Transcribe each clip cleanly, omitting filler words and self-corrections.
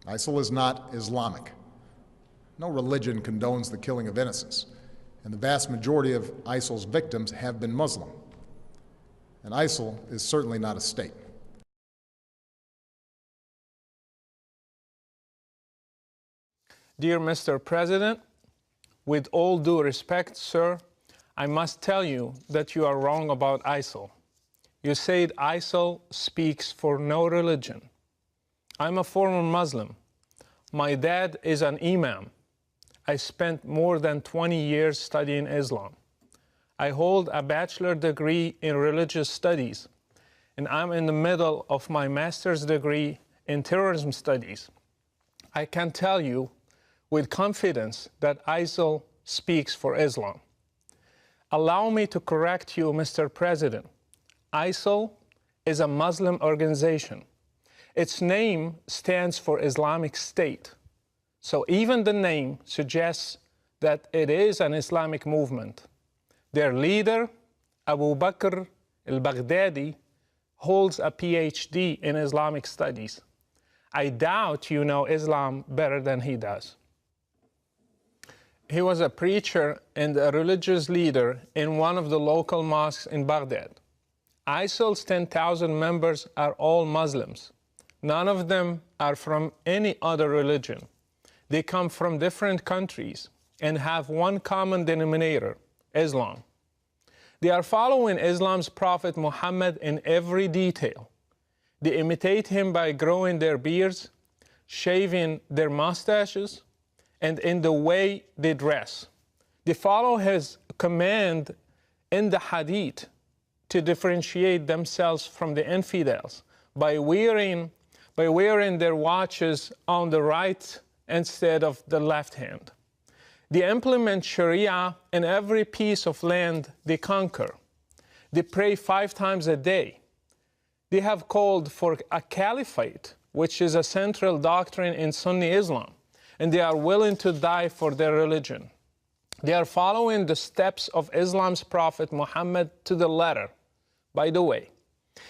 ISIL is not Islamic. No religion condones the killing of innocents, and the vast majority of ISIL's victims have been Muslim. And ISIL is certainly not a state. Dear Mr. President, with all due respect, sir, I must tell you that you are wrong about ISIL. You said ISIL speaks for no religion. I'm a former Muslim. My dad is an imam. I spent more than 20 years studying Islam. I hold a bachelor degree in religious studies, and I'm in the middle of my master's degree in terrorism studies. I can tell you with confidence that ISIL speaks for Islam. Allow me to correct you, Mr. President. ISIL is a Muslim organization. Its name stands for Islamic State. So even the name suggests that it is an Islamic movement. Their leader, Abu Bakr al-Baghdadi, holds a PhD in Islamic studies. I doubt you know Islam better than he does. He was a preacher and a religious leader in one of the local mosques in Baghdad. ISIL's 10,000 members are all Muslims. None of them are from any other religion. They come from different countries and have one common denominator, Islam. They are following Islam's Prophet Muhammad in every detail. They imitate him by growing their beards, shaving their mustaches, and in the way they dress. They follow his command in the hadith to differentiate themselves from the infidels by wearing their watches on the right instead of the left hand. They implement Sharia in every piece of land they conquer. They pray 5 times a day. They have called for a caliphate, which is a central doctrine in Sunni Islam, and they are willing to die for their religion. They are following the steps of Islam's Prophet Muhammad to the letter. By the way,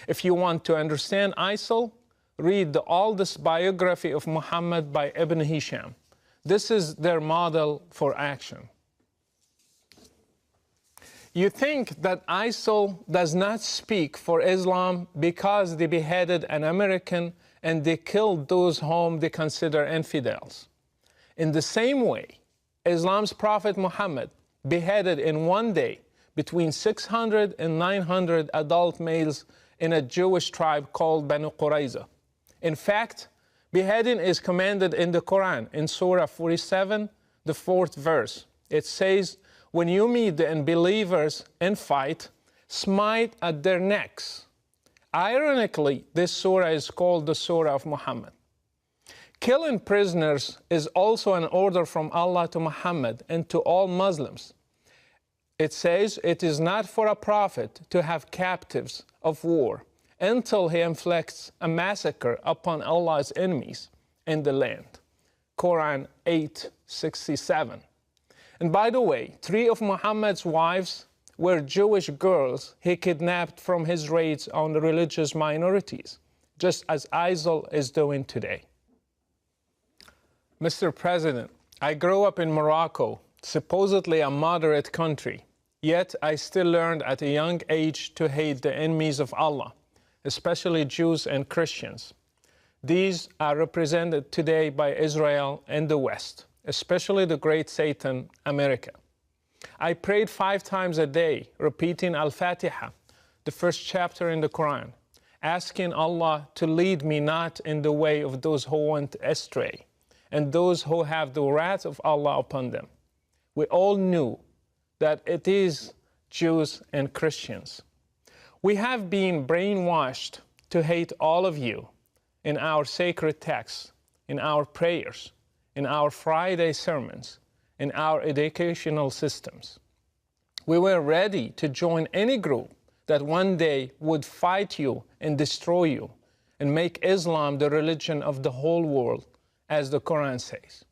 if you want to understand ISIL, read the oldest biography of Muhammad by Ibn Hisham. This is their model for action. You think that ISIL does not speak for Islam because they beheaded an American and they killed those whom they consider infidels. In the same way, Islam's Prophet Muhammad beheaded in one day between 600 and 900 adult males in a Jewish tribe called Banu Qurayza. In fact, beheading is commanded in the Quran in Surah 47, the 4th verse. It says, when you meet the unbelievers in fight, smite at their necks. Ironically, this surah is called the Surah of Muhammad. Killing prisoners is also an order from Allah to Muhammad and to all Muslims. It says it is not for a prophet to have captives of war until he inflicts a massacre upon Allah's enemies in the land. Quran 8:67. And by the way, 3 of Muhammad's wives were Jewish girls he kidnapped from his raids on the religious minorities, just as ISIL is doing today. Mr. President, I grew up in Morocco, supposedly a moderate country, yet I still learned at a young age to hate the enemies of Allah, especially Jews and Christians. These are represented today by Israel and the West, especially the great Satan, America. I prayed 5 times a day, repeating Al-Fatiha, the first chapter in the Quran, asking Allah to lead me not in the way of those who went astray, and those who have the wrath of Allah upon them. We all knew that it is Jews and Christians. We have been brainwashed to hate all of you in our sacred texts, in our prayers, in our Friday sermons, in our educational systems. We were ready to join any group that one day would fight you and destroy you and make Islam the religion of the whole world, as the Quran says.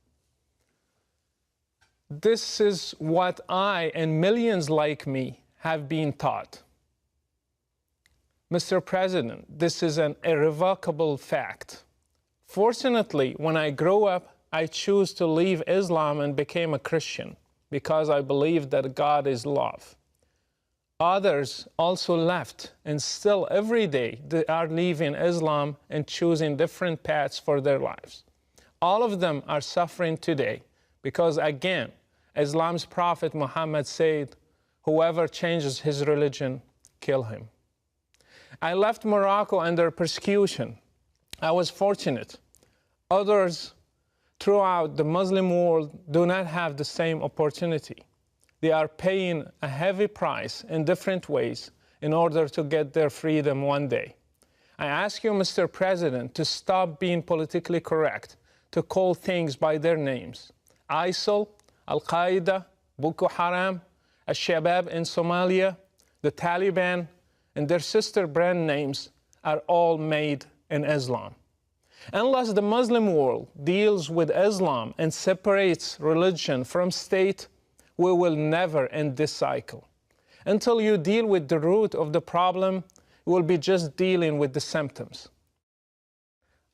This is what I and millions like me have been taught. Mr. President, this is an irrevocable fact. Fortunately, when I grew up, I chose to leave Islam and became a Christian because I believe that God is love. Others also left, and still every day they are leaving Islam and choosing different paths for their lives. All of them are suffering today because, again, Islam's Prophet Muhammad said, "Whoever changes his religion, kill him." I left Morocco under persecution. I was fortunate. Others throughout the Muslim world do not have the same opportunity. They are paying a heavy price in different ways in order to get their freedom one day. I ask you, Mr. President, to stop being politically correct, to call things by their names. ISIL, Al-Qaeda, Boko Haram, Al-Shabaab in Somalia, the Taliban, and their sister brand names are all made in Islam. Unless the Muslim world deals with Islam and separates religion from state, we will never end this cycle. Until you deal with the root of the problem, you will be just dealing with the symptoms.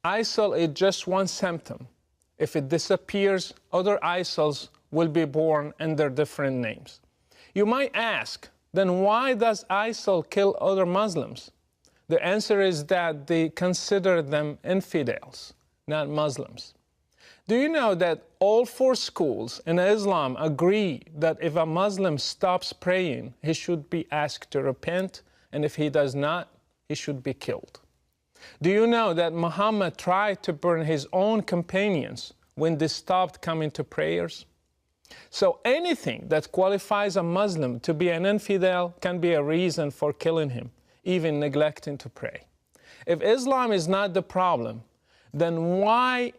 ISIL is just one symptom. If it disappears, other ISILs will be born under different names. You might ask, then why does ISIL kill other Muslims? The answer is that they consider them infidels, not Muslims. Do you know that all 4 schools in Islam agree that if a Muslim stops praying, he should be asked to repent, and if he does not, he should be killed? Do you know that Muhammad tried to burn his own companions when they stopped coming to prayers? So anything that qualifies a Muslim to be an infidel can be a reason for killing him, even neglecting to pray. If Islam is not the problem, then why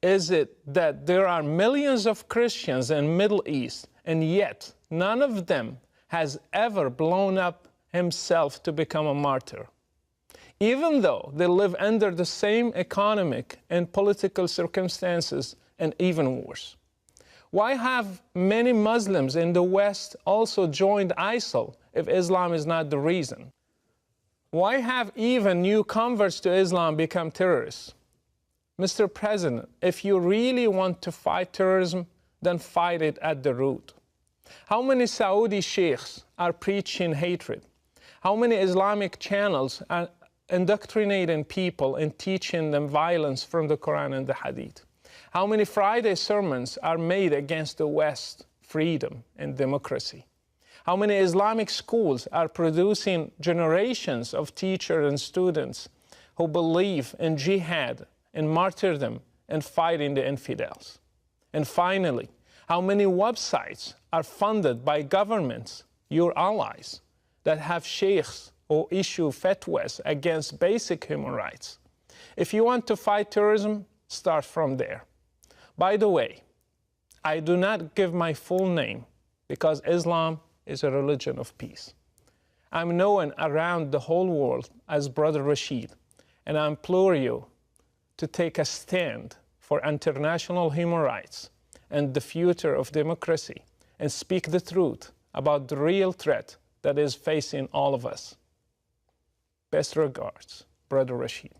is it that there are millions of Christians in Middle East, and yet none of them has ever blown up himself to become a martyr, even though they live under the same economic and political circumstances, and even worse? Why have many Muslims in the West also joined ISIL if Islam is not the reason? Why have even new converts to Islam become terrorists? Mr. President, if you really want to fight terrorism, then fight it at the root. How many Saudi sheikhs are preaching hatred? How many Islamic channels are indoctrinating people and teaching them violence from the Quran and the Hadith? How many Friday sermons are made against the West, freedom and democracy? How many Islamic schools are producing generations of teachers and students who believe in jihad and martyrdom and fighting the infidels? And finally, how many websites are funded by governments, your allies, that have sheikhs who issue fatwas against basic human rights? If you want to fight terrorism, start from there. By the way, I do not give my full name because Islam is a religion of peace. I'm known around the whole world as Brother Rashid, and I implore you to take a stand for international human rights and the future of democracy, and speak the truth about the real threat that is facing all of us. Best regards, Brother Rashid.